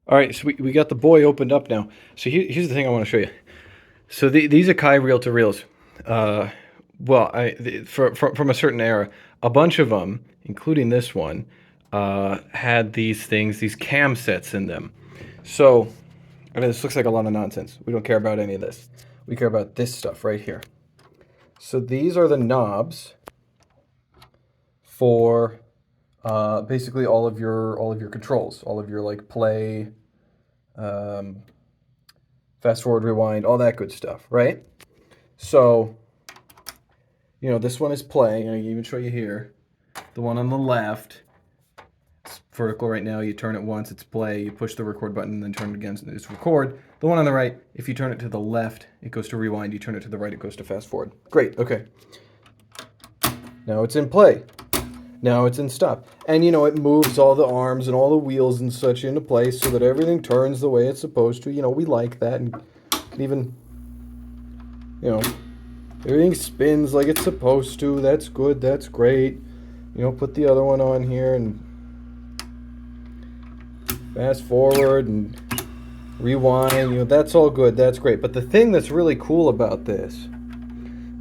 All right, so we got the boy opened up now. So here's the thing I want to show you. So these Akai reel-to-reels, from a certain era, a bunch of them, including this one, had these things, these cam sets in them. So, I mean, this looks like a lot of nonsense. We don't care about any of this. We care about this stuff right here. So these are the knobs for basically all of your controls, all of your like play, fast forward, rewind, all that good stuff, right? So, this one is play, and I can even show you here. The one on the left, it's vertical right now. You turn it once, it's play. You push the record button, and then turn it again, and it's record. The one on the right, if you turn it to the left, it goes to rewind. You turn it to the right, it goes to fast forward. Great, okay. Now it's in play. Now it's in stop. And it moves all the arms and all the wheels and such into place so that everything turns the way it's supposed to. We like that, and even, everything spins like it's supposed to. That's good, that's great. Put the other one on here and fast forward and rewind. That's all good, that's great. But the thing that's really cool about this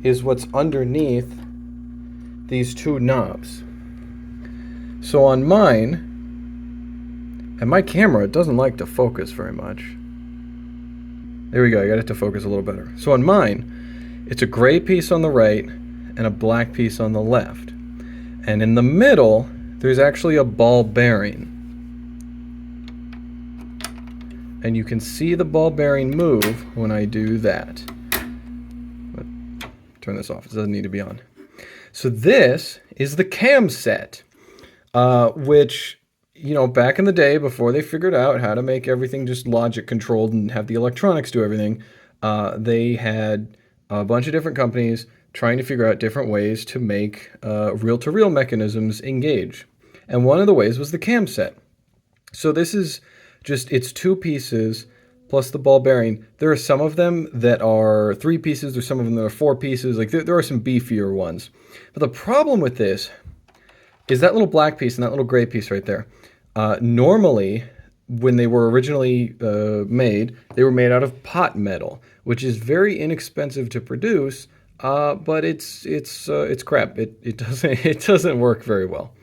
is what's underneath these two knobs. So on mine, and my camera, it doesn't like to focus very much. There we go, I got it to focus a little better. So on mine, it's a gray piece on the right and a black piece on the left. And in the middle, there's actually a ball bearing. And you can see the ball bearing move when I do that. Turn this off, it doesn't need to be on. So this is the cam set. Which, back in the day, before they figured out how to make everything just logic controlled and have the electronics do everything, they had a bunch of different companies trying to figure out different ways to make reel-to-reel mechanisms engage. And one of the ways was the cam set. So this is it's two pieces plus the ball bearing. There are some of them that are 3 pieces. There's some of them that are 4 pieces. Like there are some beefier ones. But the problem with this is that little black piece and that little gray piece right there. Normally, when they were originally made, they were made out of pot metal, which is very inexpensive to produce, but it's crap. It doesn't work very well.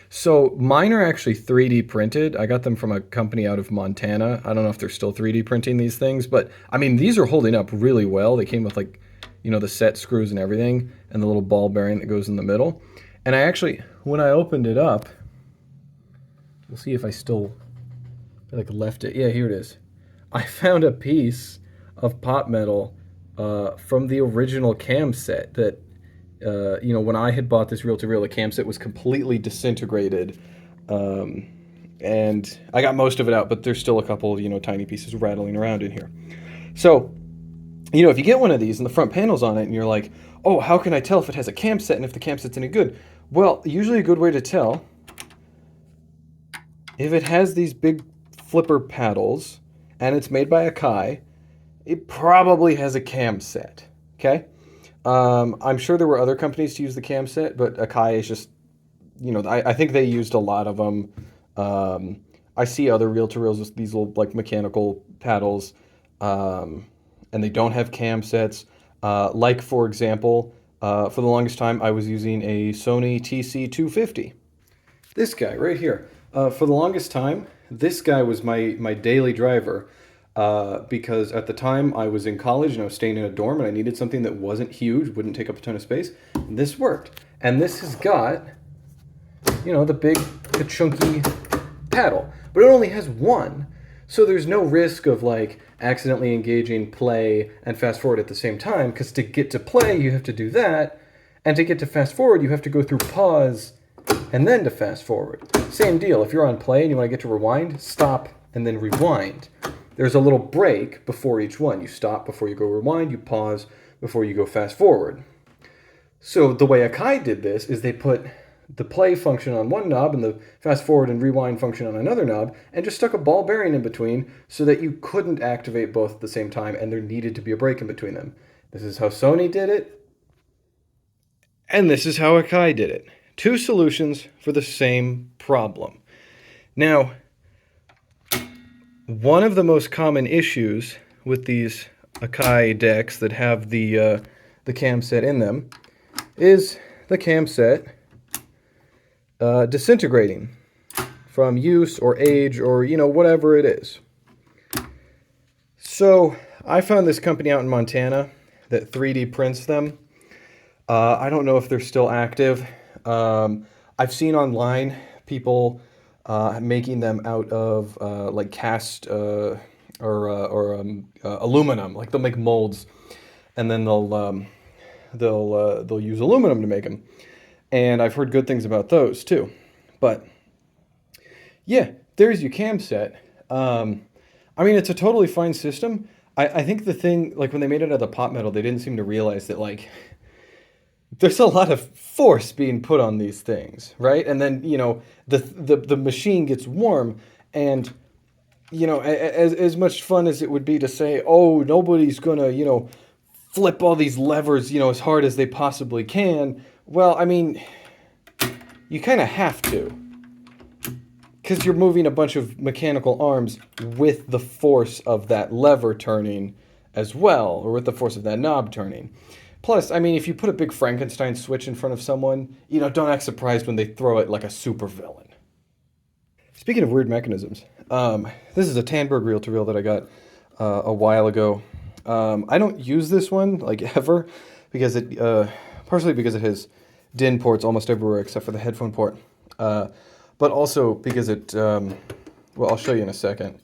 So mine are actually 3D printed. I got them from a company out of Montana. I don't know if they're still 3D printing these things, but I mean, these are holding up really well. They came with like, the set screws and everything, and the little ball bearing that goes in the middle. And I actually, when I opened it up, we'll see if I still left it. Yeah, here it is. I found a piece of pot metal from the original cam set that, when I had bought this reel-to-reel, the cam set was completely disintegrated. And I got most of it out, but there's still a couple, tiny pieces rattling around in here. So, if you get one of these and the front panel's on it and you're like, oh, how can I tell if it has a cam set and if the cam set's any good? Well, usually a good way to tell, if it has these big flipper paddles and it's made by Akai, it probably has a cam set, okay? I'm sure there were other companies to use the cam set, but Akai is just, I think they used a lot of them. I see other reel-to-reels with these little mechanical paddles, and they don't have cam sets. For example, for the longest time, I was using a Sony TC250. This guy right here. For the longest time, this guy was my daily driver because at the time I was in college and I was staying in a dorm and I needed something that wasn't huge, wouldn't take up a ton of space. And this worked. And this has got, the big, the chunky paddle. But it only has one. So there's no risk of accidentally engaging play and fast forward at the same time, because to get to play, you have to do that. And to get to fast forward, you have to go through pause and then to fast forward. Same deal. If you're on play and you want to get to rewind, stop and then rewind. There's a little break before each one. You stop before you go rewind, you pause before you go fast forward. So the way Akai did this is they put the play function on one knob and the fast forward and rewind function on another knob, and just stuck a ball bearing in between so that you couldn't activate both at the same time and there needed to be a break in between them. This is how Sony did it, and this is how Akai did it. 2 solutions for the same problem. Now, One of the most common issues with these Akai decks that have the cam set in them is the cam set disintegrating from use or age or, whatever it is. So I found this company out in Montana that 3D prints them. I don't know if they're still active. I've seen online people making them out of like cast or aluminum. Like they'll make molds, and then they'll use aluminum to make them. And I've heard good things about those too. But yeah, there's your cam set. I mean, it's a totally fine system. I think the thing, like when they made it out of the pot metal, they didn't seem to realize that like there's a lot of force being put on these things, right? And then the machine gets warm, and as much fun as it would be to say, oh, nobody's gonna flip all these levers as hard as they possibly can. Well, I mean, you kind of have to, because you're moving a bunch of mechanical arms with the force of that lever turning as well, or with the force of that knob turning. Plus, I mean, if you put a big Frankenstein switch in front of someone, don't act surprised when they throw it like a supervillain. Speaking of weird mechanisms, this is a Tandberg reel-to-reel that I got a while ago. I don't use this one, like, ever, because partially because it has DIN ports almost everywhere except for the headphone port. But also because well, I'll show you in a second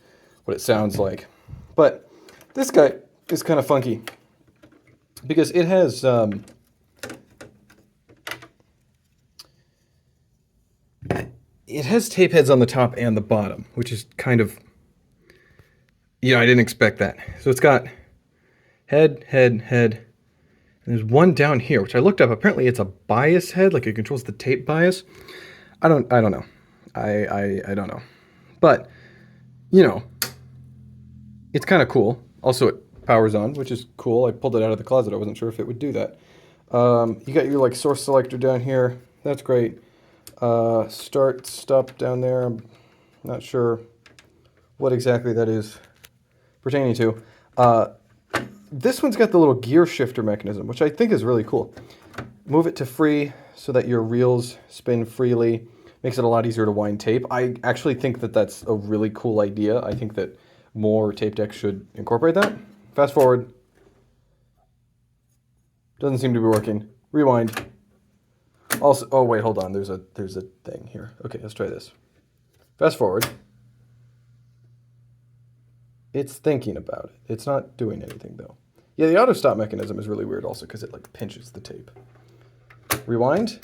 what it sounds like. But this guy is kind of funky because it has tape heads on the top and the bottom, which is kind of, I didn't expect that. So it's got head, head, head. And there's one down here, which I looked up. Apparently it's a bias head, like it controls the tape bias. I don't know. I don't know. But, it's kind of cool. Also, it powers on, which is cool. I pulled it out of the closet. I wasn't sure if it would do that. You got your like source selector down here. That's great. Start, stop down there. I'm not sure what exactly that is pertaining to. This one's got the little gear shifter mechanism, which I think is really cool. Move it to free so that your reels spin freely. Makes it a lot easier to wind tape. I actually think that that's a really cool idea. I think that more tape decks should incorporate that. Fast forward. Doesn't seem to be working. Rewind. Also, oh wait, hold on. There's a thing here. Okay, let's try this. Fast forward. It's thinking about it. It's not doing anything though. Yeah, the auto stop mechanism is really weird also because it like pinches the tape. Rewind.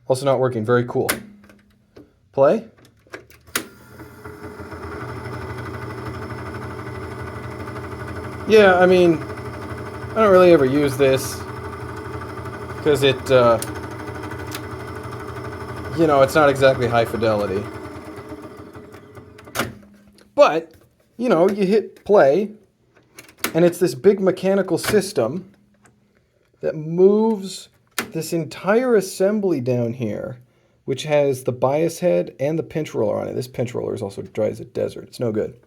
Also not working. Very cool. Play. Yeah, I mean, I don't really ever use this because it's not exactly high fidelity. But, you hit play, and it's this big mechanical system that moves this entire assembly down here, which has the bias head and the pinch roller on it. This pinch roller is also dry as a desert. It's no good.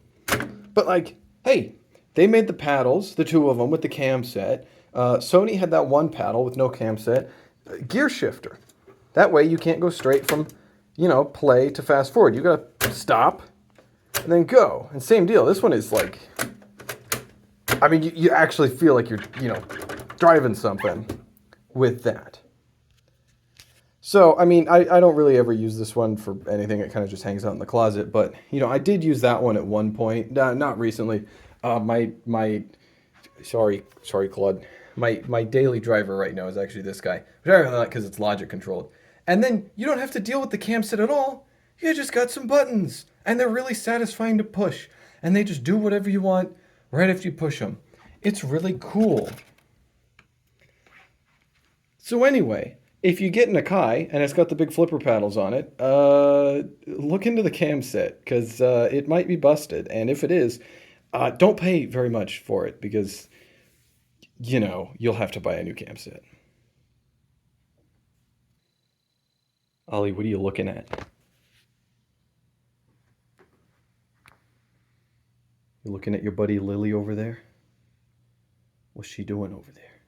But like, hey, they made the paddles, the two of them with the cam set. Sony had that one paddle with no cam set. Gear shifter. That way you can't go straight from, play to fast forward. You gotta stop and then go. And same deal. This one is like, I mean, you actually feel like you're, driving something with that. So, I mean, I don't really ever use this one for anything. It kind of just hangs out in the closet. But, I did use that one at one point. Not recently. Sorry, Claude. My daily driver right now is actually this guy. Which I really like because it's logic controlled. And then you don't have to deal with the cam set at all. You just got some buttons. And they're really satisfying to push. And they just do whatever you want right after you push them. It's really cool. So anyway, if you get an Akai and it's got the big flipper paddles on it, look into the cam set because it might be busted. And if it is, don't pay very much for it because, you'll have to buy a new cam set. Ollie, what are you looking at? You looking at your buddy Lily over there? What's she doing over there?